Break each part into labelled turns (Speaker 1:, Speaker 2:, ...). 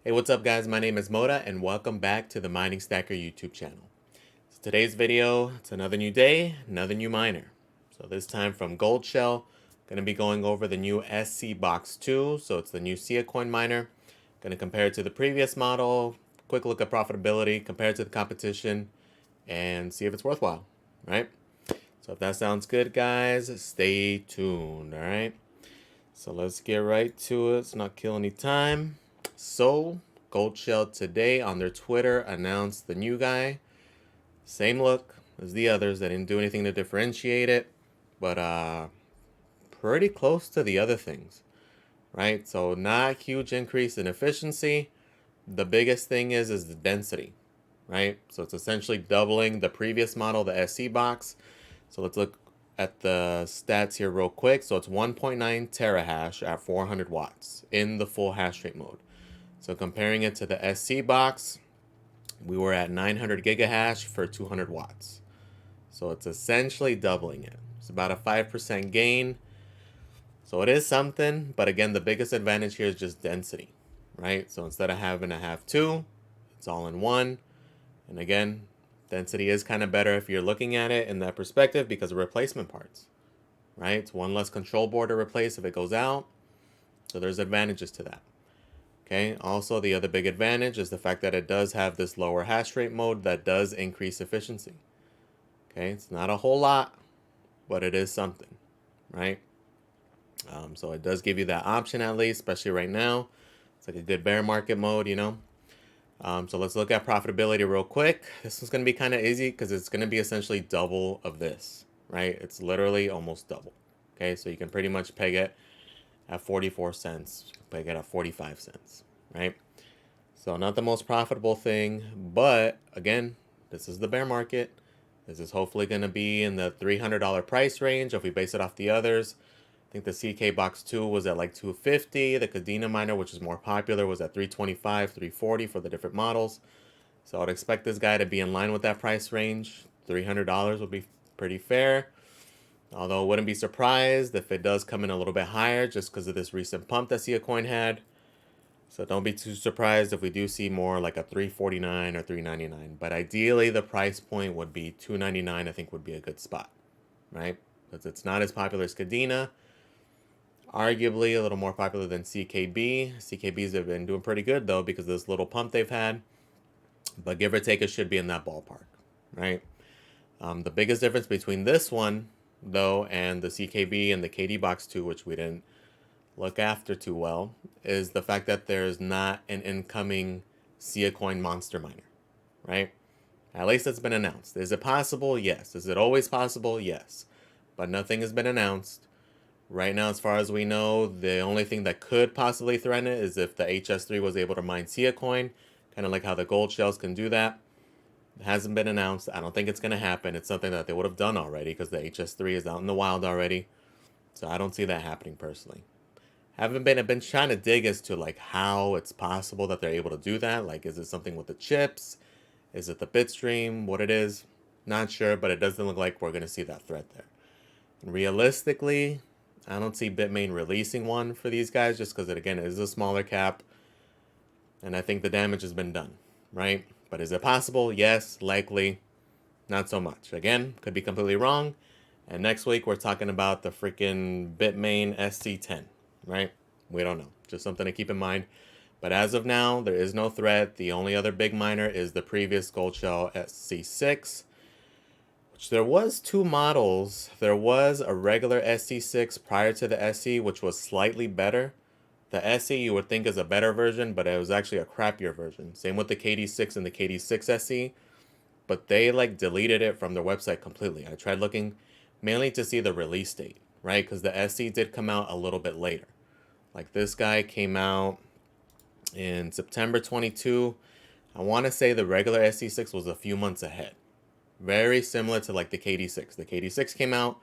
Speaker 1: Hey, what's up guys? My name is Moda and welcome back to the Mining Stacker YouTube channel. So today's video, it's another new day, another new miner. So this time from Goldshell, going to be going over the new SC Box 2. So it's the new Siacoin miner. Going to compare it to the previous model, quick look at profitability, compare it to the competition, and see if it's worthwhile, right? So if that sounds good guys, stay tuned, alright? So let's get right to it. Let's not kill any time. So, Goldshell today on their Twitter announced the new guy. Same look as the others. They didn't do anything to differentiate it, but pretty close to the other things, right? So not huge increase in efficiency. The biggest thing is the density, right? So it's essentially doubling the previous model, the SC box. So let's look at the stats here real quick. So it's 1.9 terahash at 400 watts in the full hash rate mode. So comparing it to the SC box, we were at 900 gigahash for 200 watts. So it's essentially doubling it. It's about a 5% gain. So it is something, but again, the biggest advantage here is just density, right? So instead of having to have two, it's all in one. And again, density is kind of better if you're looking at it in that perspective because of replacement parts, right? It's one less control board to replace if it goes out. So there's advantages to that. Okay, also the other big advantage is the fact that it does have this lower hash rate mode that does increase efficiency. Okay, it's not a whole lot, but it is something, right? So it does give you that option at least, especially right now. It's like a good bear market mode, you know. So let's look at profitability real quick. This is going to be kind of easy because it's going to be essentially double of this, right? It's literally almost double. Okay, so you can pretty much peg it at 44 cents, you can peg it at 45 cents, right? So not the most profitable thing, but again, this is the bear market. This is hopefully going to be in the $300 price range if we base it off the others. I think the CK Box 2 was at like $250. The Cadena miner, which is more popular, was at $325, $340 for the different models. So I'd expect this guy to be in line with that price range. $300 would be pretty fair. Although I wouldn't be surprised if it does come in a little bit higher just because of this recent pump that Siacoin had. So don't be too surprised if we do see more like a $349 or $399. But ideally, the price point would be $299. I think would be a good spot, right? Because it's not as popular as Cadena. Arguably a little more popular than CKB. CKBs have been doing pretty good though because of this little pump they've had. But give or take, it should be in that ballpark, right? The biggest difference between this one though and the CKB and the KD Box 2, which we didn't look after too well, is the fact that there's not an incoming Siacoin monster miner, right? At least it's been announced. Is it possible? Yes. Is it always possible? Yes. But nothing has been announced. Right now, as far as we know, the only thing that could possibly threaten it is if the HS3 was able to mine Siacoin, kind of like how the gold shells can do that. It hasn't been announced. I don't think it's going to happen. It's something that they would have done already because the HS3 is out in the wild already. So I don't see that happening personally. I've been trying to dig as to like how it's possible that they're able to do that. Like, is it something with the chips? Is it the bitstream? What it is? Not sure, but it doesn't look like we're going to see that threat there. And realistically, I don't see Bitmain releasing one for these guys just because it, again, is a smaller cap. And I think the damage has been done, right? But is it possible? Yes, likely. Not so much. Again, could be completely wrong. And next week, we're talking about the freaking Bitmain SC10, right? We don't know. Just something to keep in mind. But as of now, there is no threat. The only other big miner is the previous Goldshell SC6. There was two models. There was a regular SC6 prior to the SC, which was slightly better. The SC you would think is a better version, but it was actually a crappier version. Same with the KD6 and the KD6 SC, but they like deleted it from their website completely. I tried looking mainly to see the release date, right? Because the SC did come out a little bit later. Like this guy came out in September 22. I want to say the regular SC6 was a few months ahead. Very similar to like the KD6. The KD6 came out,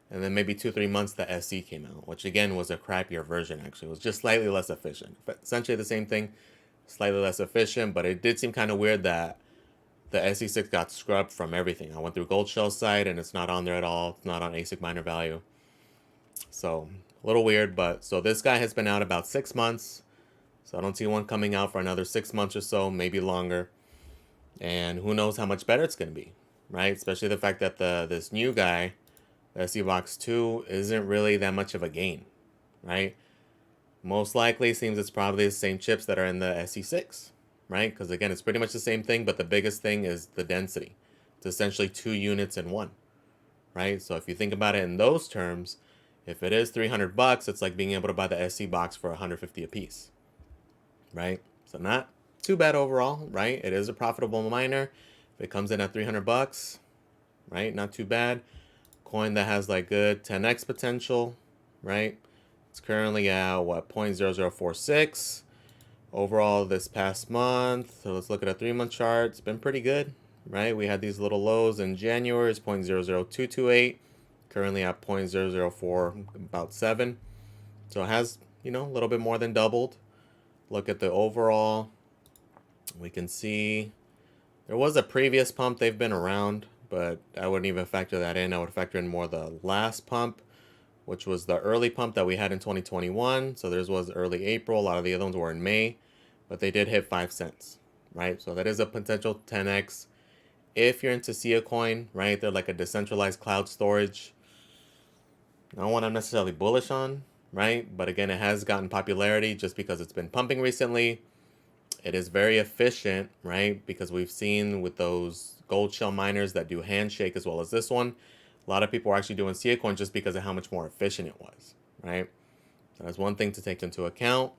Speaker 1: and then maybe 2-3 months the SC came out, which again was a crappier version actually. It was just slightly less efficient. But essentially the same thing, slightly less efficient, but it did seem kind of weird that the SC6 got scrubbed from everything. I went through Goldshell's site and it's not on there at all. It's not on asicminer value. So a little weird, but so this guy has been out about 6 months. So I don't see one coming out for another 6 months or so, maybe longer. And who knows how much better it's going to be, right? Especially the fact that this new guy, the SC Box 2, isn't really that much of a gain, right? Most likely, it seems it's probably the same chips that are in the SC6, right? Because again, it's pretty much the same thing, but the biggest thing is the density. It's essentially 2 units in one, right? So if you think about it in those terms, if it is $300, it's like being able to buy the SC box for $150 a piece, right? So not too bad overall, right? It is a profitable miner. If it comes in at $300, right? Not too bad. Coin that has like good 10x potential, right? It's currently at what, 0.0046 overall this past month. So let's look at a 3-month chart. It's been pretty good, right? We had these little lows in January. It's 0.00228. Currently at 0.004, about 7. So it has, a little bit more than doubled. Look at the overall. We can see there was a previous pump. They've been around, but I wouldn't even factor that in. I would factor in more the last pump, which was the early pump that we had in 2021. So theirs was early April. A lot of the other ones were in May, but they did hit 5 cents, right? So that is a potential 10x. If you're into Siacoin, right, they're like a decentralized cloud storage. Not one I'm necessarily bullish on, right? But again, it has gotten popularity just because it's been pumping recently. It is very efficient, right? Because we've seen with those Goldshell miners that do handshake as well as this one, a lot of people are actually doing Siacoin just because of how much more efficient it was, right? That's one thing to take into account.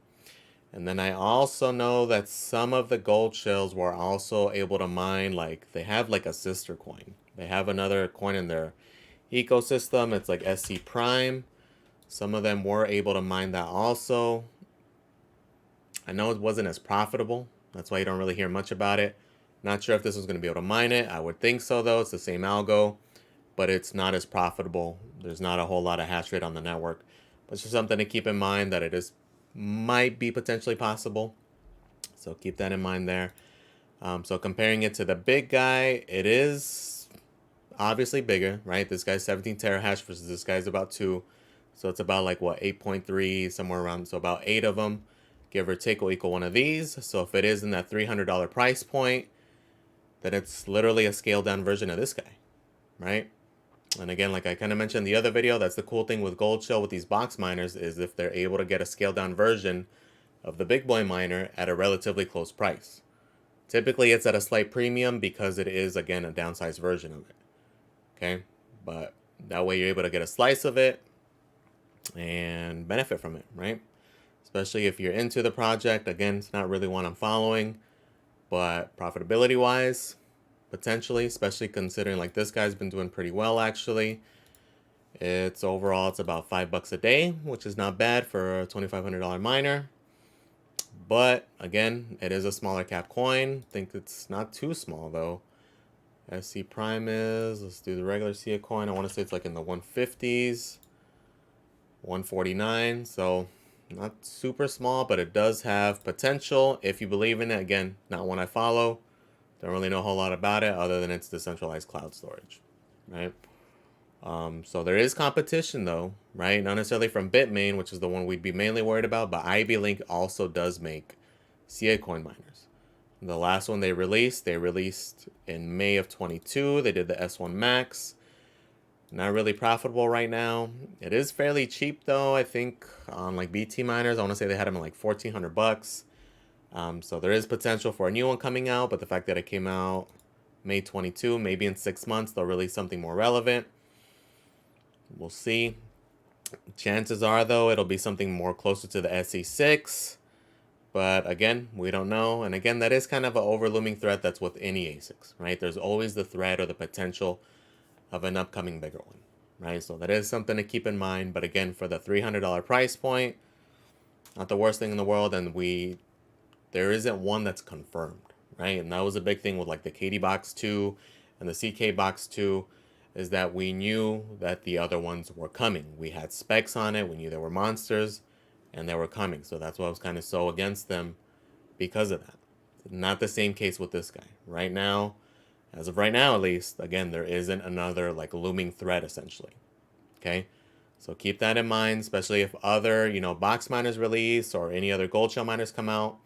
Speaker 1: And then I also know that some of the Goldshells were also able to mine, like they have like a sister coin. They have another coin in their ecosystem. It's like SC Prime. Some of them were able to mine that also. I know it wasn't as profitable. That's why you don't really hear much about it. Not sure if this was going to be able to mine it. I would think so, though. It's the same algo, but it's not as profitable. There's not a whole lot of hash rate on the network. But it's just something to keep in mind that it is might be potentially possible. So keep that in mind there. So comparing it to the big guy, it is obviously bigger, right? This guy's 17 terahash versus this guy's about 2. So it's about like what, 8.3, somewhere around. So about 8 of them, give or take, will equal one of these. So if it is in that $300 price point, then it's literally a scaled down version of this guy, right? And again, like I kind of mentioned in the other video, that's the cool thing with Goldshell with these box miners is if they're able to get a scaled down version of the big boy miner at a relatively close price. Typically, it's at a slight premium because it is, again, a downsized version of it. Okay? But that way you're able to get a slice of it and benefit from it, right? Especially if you're into the project. Again, it's not really one I'm following, but profitability-wise, potentially, especially considering like this guy's been doing pretty well, actually. It's overall, it's about $5 a day, which is not bad for a $2,500 miner. But again, it is a smaller cap coin. I think it's not too small though. SC Prime is, let's do the regular Siacoin. I want to say it's like in the 150s, 149. So not super small, but it does have potential if you believe in it. Again, not one I follow. Don't really know a whole lot about it other than it's decentralized cloud storage, right? So there is competition though, right? Not necessarily from Bitmain, which is the one we'd be mainly worried about, but Ivy Link also does make Siacoin miners. The last one they released in May of 22. They did the S1 Max. Not really profitable right now. It is fairly cheap though. I think on like BT miners, I want to say they had them at like $1,400. So there is potential for a new one coming out, but the fact that it came out May 22, maybe in 6 months they'll release something more relevant. We'll see. Chances are, though, it'll be something more closer to the SC6. But again, we don't know. And again, that is kind of an overlooming threat that's with any ASICs, right? There's always the threat or the potential of an upcoming bigger one, right? So that is something to keep in mind. But again, for the $300 price point, not the worst thing in the world. And there isn't one that's confirmed, right? And that was a big thing with like the KD Box 2 and the CK Box 2. Is that we knew that the other ones were coming. We had specs on it. We knew they were monsters, and they were coming. So that's why I was kind of so against them because of that. Not the same case with this guy. Right now, as of right now at least, again, there isn't another like looming threat essentially. Okay? So keep that in mind, especially if other, box miners release or any other Goldshell miners come out.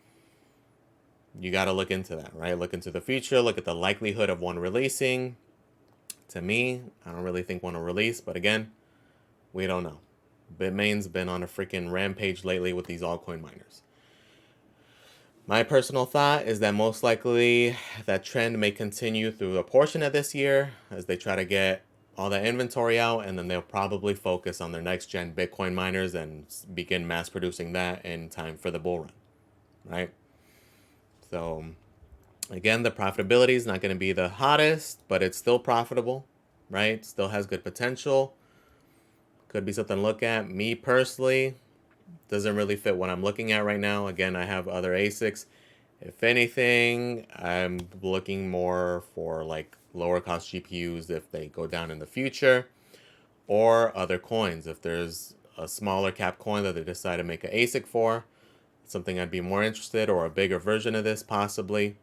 Speaker 1: You got to look into that, right? Look into the future, look at the likelihood of one releasing. To me, I don't really think one will release, but again, we don't know. Bitmain's been on a freaking rampage lately with these altcoin miners. My personal thought is that most likely that trend may continue through a portion of this year as they try to get all that inventory out, and then they'll probably focus on their next gen Bitcoin miners and begin mass producing that in time for the bull run, right? So again, the profitability is not going to be the hottest, but it's still profitable, right? Still has good potential. Could be something to look at. Me personally, doesn't really fit what I'm looking at right now. Again, I have other ASICs. If anything, I'm looking more for like lower cost GPUs if they go down in the future, or other coins. If there's a smaller cap coin that they decide to make an ASIC for, something I'd be more interested, or a bigger version of this possibly.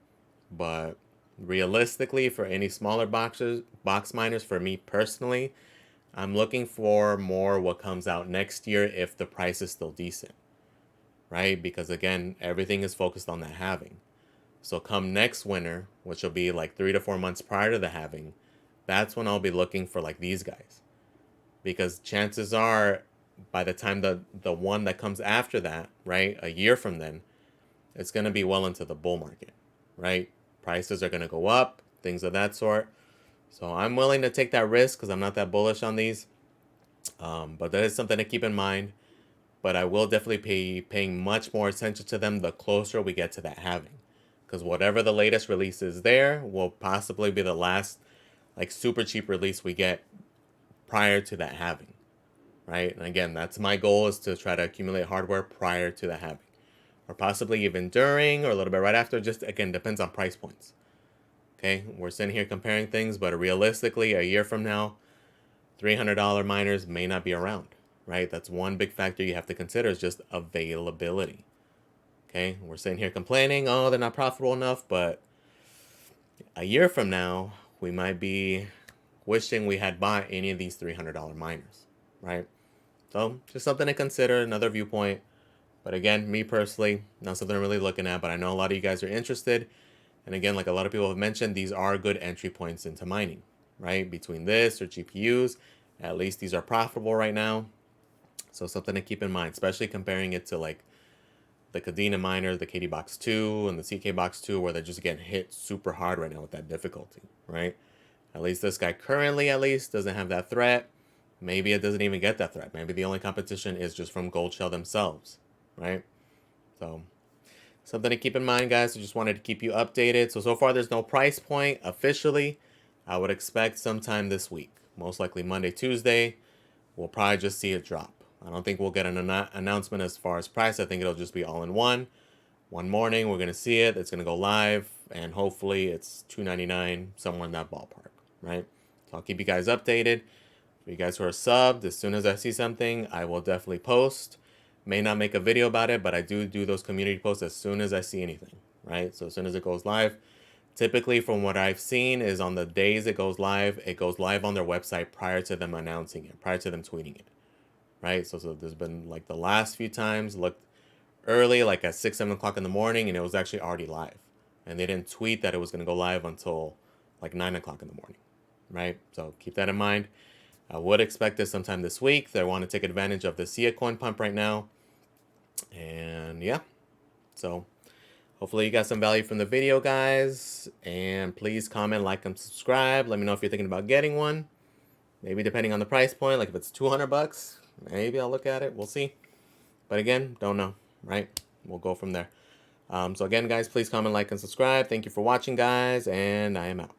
Speaker 1: But realistically, for any smaller box miners, for me personally, I'm looking for more what comes out next year if the price is still decent, right? Because again, everything is focused on that halving. So come next winter, which will be like 3 to 4 months prior to the halving, that's when I'll be looking for like these guys. Because chances are, by the time the one that comes after that, right, a year from then, it's going to be well into the bull market, right? Prices are going to go up, things of that sort. So I'm willing to take that risk because I'm not that bullish on these. But that is something to keep in mind. But I will definitely be paying much more attention to them the closer we get to that halving. Because whatever the latest release is there will possibly be the last like super cheap release we get prior to that halving, right? And again, that's my goal, is to try to accumulate hardware prior to the halving, or possibly even during or a little bit right after. Just again, depends on price points. Okay, we're sitting here comparing things, but realistically, a year from now, $300 miners may not be around, right? That's one big factor you have to consider, is just availability. Okay, we're sitting here complaining, oh, they're not profitable enough, but a year from now, we might be wishing we had bought any of these $300 miners, right? So just something to consider, another viewpoint. But again, me personally, not something I'm really looking at, but I know a lot of you guys are interested. And again, like a lot of people have mentioned, these are good entry points into mining, right? Between this or GPUs, at least these are profitable right now. So something to keep in mind, especially comparing it to like the Kadena miner, the KD Box 2, and the CK Box 2, where they're just getting hit super hard right now with that difficulty, right? At least this guy currently, at least, doesn't have that threat. Maybe it doesn't even get that threat. Maybe the only competition is just from Goldshell themselves, right? So something to keep in mind, guys. I just wanted to keep you updated. So far there's no price point officially. I would expect sometime this week, most likely Monday, Tuesday. We'll probably just see it drop. I don't think we'll get an announcement as far as price. I think it'll just be all in one. One morning, we're going to see it. It's going to go live, and hopefully it's $2.99, somewhere in that ballpark, right? So I'll keep you guys updated. For you guys who are subbed, as soon as I see something, I will definitely post. May not make a video about it, but I do those community posts as soon as I see anything, right? So as soon as it goes live, typically from what I've seen is on the days it goes live on their website prior to them announcing it, prior to them tweeting it, right? So there's been like the last few times, looked early, like at 6, 7 o'clock in the morning, and it was actually already live. And they didn't tweet that it was going to go live until like 9 o'clock in the morning, right? So keep that in mind. I would expect this sometime this week. They want to take advantage of the Siacoin pump right now. And yeah, so hopefully you got some value from the video, guys. And please comment, like, and subscribe. Let me know if you're thinking about getting one. Maybe depending on the price point, like if it's $200, maybe I'll look at it. We'll see. But again, don't know, right? We'll go from there. So again, guys, please comment, like, and subscribe. Thank you for watching, guys, and I am out.